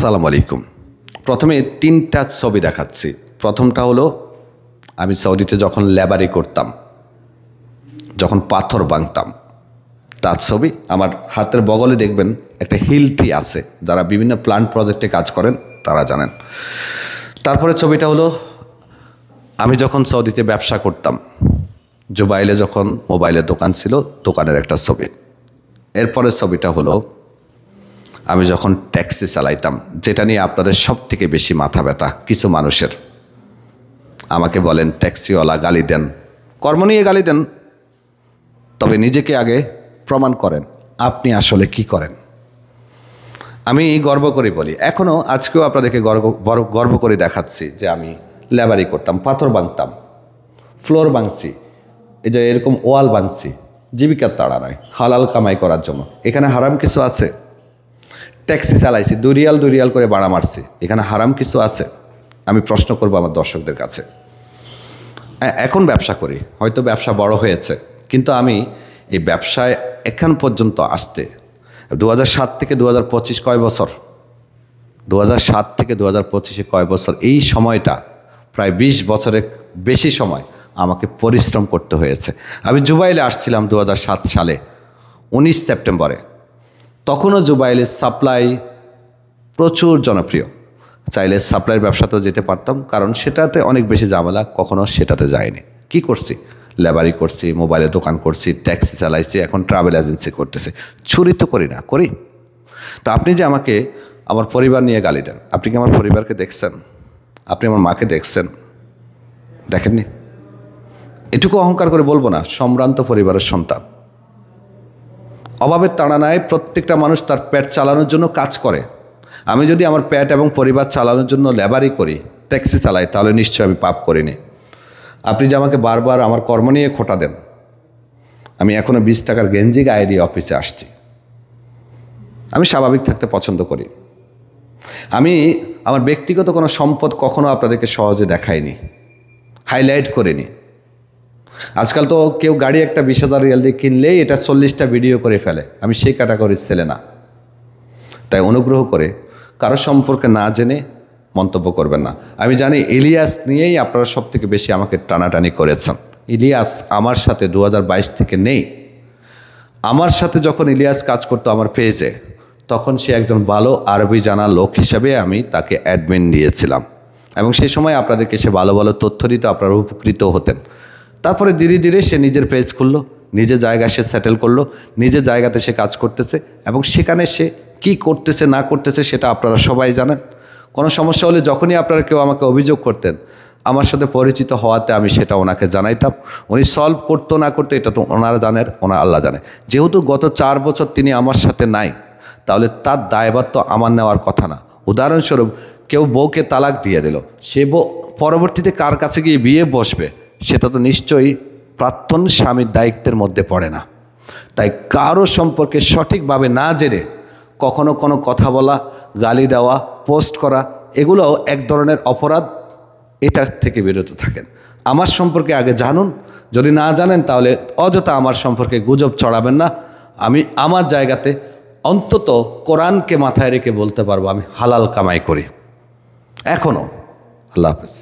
আসসালামু আলাইকুম। প্রথমে তিনটা ছবি দেখাচ্ছি। প্রথমটা হলো আমি সৌদিতে যখন লেবারি করতাম, যখন পাথর ভাঙতাম তার ছবি। আমার হাতের বগলে দেখবেন একটা হিল ট্রি আছে, যারা বিভিন্ন প্ল্যান্ট প্রজেক্টে কাজ করেন তারা জানেন। তারপরে ছবিটা হলো আমি যখন সৌদিতে ব্যবসা করতাম, জুবাইলে যখন মোবাইলের দোকান ছিল, দোকানের একটা ছবি। এরপরের ছবিটা হলো আমি যখন ট্যাক্সি চালাইতাম, যেটা নিয়ে আপনাদের সব থেকে বেশি মাথা ব্যথা কিছু মানুষের। আমাকে বলেন ট্যাক্সিওয়ালা গালি দেন, কর্ম নিয়ে গালি দেন, তবে নিজেকে আগে প্রমাণ করেন আপনি আসলে কি করেন। আমি গর্ব করে বলি, এখনও আজকেও আপনাদেরকে গর্ব করে দেখাচ্ছি যে আমি লেবারি করতাম, পাথর ভাঙতাম, ফ্লোর ভাঙছি, এই যে এরকম ওয়াল ভাঙছি, জীবিকার তাড়া নয়, হালাল কামাই করার জন্য। এখানে হারাম কিছু আছে? ট্যাক্সি চালাইছি, 2 রিয়াল করে ভাড়া মারছি, এখানে হারাম কিছু আছে? আমি প্রশ্ন করব আমার দর্শকদের কাছে। এখন ব্যবসা করি, হয়তো ব্যবসা বড় হয়েছে, কিন্তু আমি এই ব্যবসায় এখন পর্যন্ত আসতে 2007 থেকে 2025 কয় বছর, 2007 থেকে 2025 কয় বছর, এই সময়টা প্রায় 20 বছরের বেশি সময় আমাকে পরিশ্রম করতে হয়েছে। আমি জুবাইলে আসছিলাম 2007 সালে 19 সেপ্টেম্বরে। তখনও জুবাইলের সাপ্লাই প্রচুর জনপ্রিয়, চাইলে সাপ্লাইয়ের ব্যবসাতেও যেতে পারতাম, কারণ সেটাতে অনেক বেশি ঝামেলা, কখনো সেটাতে যায়নি। কি করছি? লেবারি করছি, মোবাইলের দোকান করছি, ট্যাক্সি চালাইছি, এখন ট্রাভেল এজেন্সি করতেছে। চুরি তো করি না, করি। তো আপনি যে আমাকে আমার পরিবার নিয়ে গালি দেন, আপনি কি আমার পরিবারকে দেখছেন? আপনি আমার মাকে দেখছেন? দেখেননি? এটুকু অহংকার করে বলবো না, সম্ভ্রান্ত পরিবারের সন্তান। অভাবের তাড়নায় প্রত্যেকটা মানুষ তার পেট চালানোর জন্য কাজ করে। আমি যদি আমার পেট এবং পরিবার চালানোর জন্য লেবারি করি, ট্যাক্সি চালাই, তাহলে নিশ্চয়ই আমি পাপ করিনি। আপনি যে আমাকে বারবার আমার কর্ম নিয়ে খোঁটা দেন, আমি এখনও 20 টাকার গেঞ্জি গায়ে দিয়ে অফিসে আসছি। আমি স্বাভাবিক থাকতে পছন্দ করি। আমি আমার ব্যক্তিগত কোনো সম্পদ কখনো আপনাদেরকে সহজে দেখাইনি, হাইলাইট করিনি। আজকাল তো কেউ গাড়ি একটা 20,000 রিয়াল দিয়ে কিনলেই এটা 40টা ভিডিও করে ফেলে। আমি সেই ক্যাটাগরির ছেলে না। তাই অনুগ্রহ করে কারো সম্পর্কে না জেনে মন্তব্য করবেন না। আমি জানি ইলিয়াস নিয়েই আপনারা সব থেকে বেশি আমাকে টানাটানি করেছেন। ইলিয়াস আমার সাথে 2022 থেকে নেই। আমার সাথে যখন ইলিয়াস কাজ করতো আমার পেজে, তখন সে একজন ভালো আরবি জানা লোক হিসাবে আমি তাকে অ্যাডমিন দিয়েছিলাম, এবং সেই সময় আপনাদেরকে সে ভালো ভালো তথ্য দিত, আপনারা উপকৃত হতেন। তারপরে ধীরে ধীরে সে নিজের পেজ খুললো, নিজের জায়গায় সে সেটেল করলো, নিজের জায়গাতে সে কাজ করতেছে, এবং সেখানে সে কি করতেছে না করতেছে সেটা আপনারা সবাই জানেন। কোনো সমস্যা হলে যখনই আপনারা কেউ আমাকে অভিযোগ করতেন, আমার সাথে পরিচিত হওয়াতে আমি সেটা ওনাকে জানাইতাম। উনি সলভ করতো না করতো এটা তো ওনারা জানেন, ওনার আল্লাহ জানে। যেহেতু গত 4 বছর তিনি আমার সাথে নাই, তাহলে তার দায়ভার তো আমার নেওয়ার কথা না। উদাহরণস্বরূপ কেউ বউকে তালাক দিয়ে দিল, সে বউ পরবর্তীতে কার কাছে গিয়ে বিয়ে বসবে, সেটা তো নিশ্চয়ই প্রাক্তন স্বামীর দায়িত্বের মধ্যে পড়ে না। তাই কারো সম্পর্কে সঠিকভাবে না জেনে কখনো কোনো কথা বলা, গালি দেওয়া, পোস্ট করা, এগুলোও এক ধরনের অপরাধ। এটার থেকে বিরত থাকেন। আমার সম্পর্কে আগে জানুন, যদি না জানেন তাহলে অযথা আমার সম্পর্কে গুজব ছড়াবেন না। আমি আমার জায়গাতে অন্তত কোরআনকে মাথায় রেখে বলতে পারবো আমি হালাল কামাই করি এখনও। আল্লাহ হাফেজ।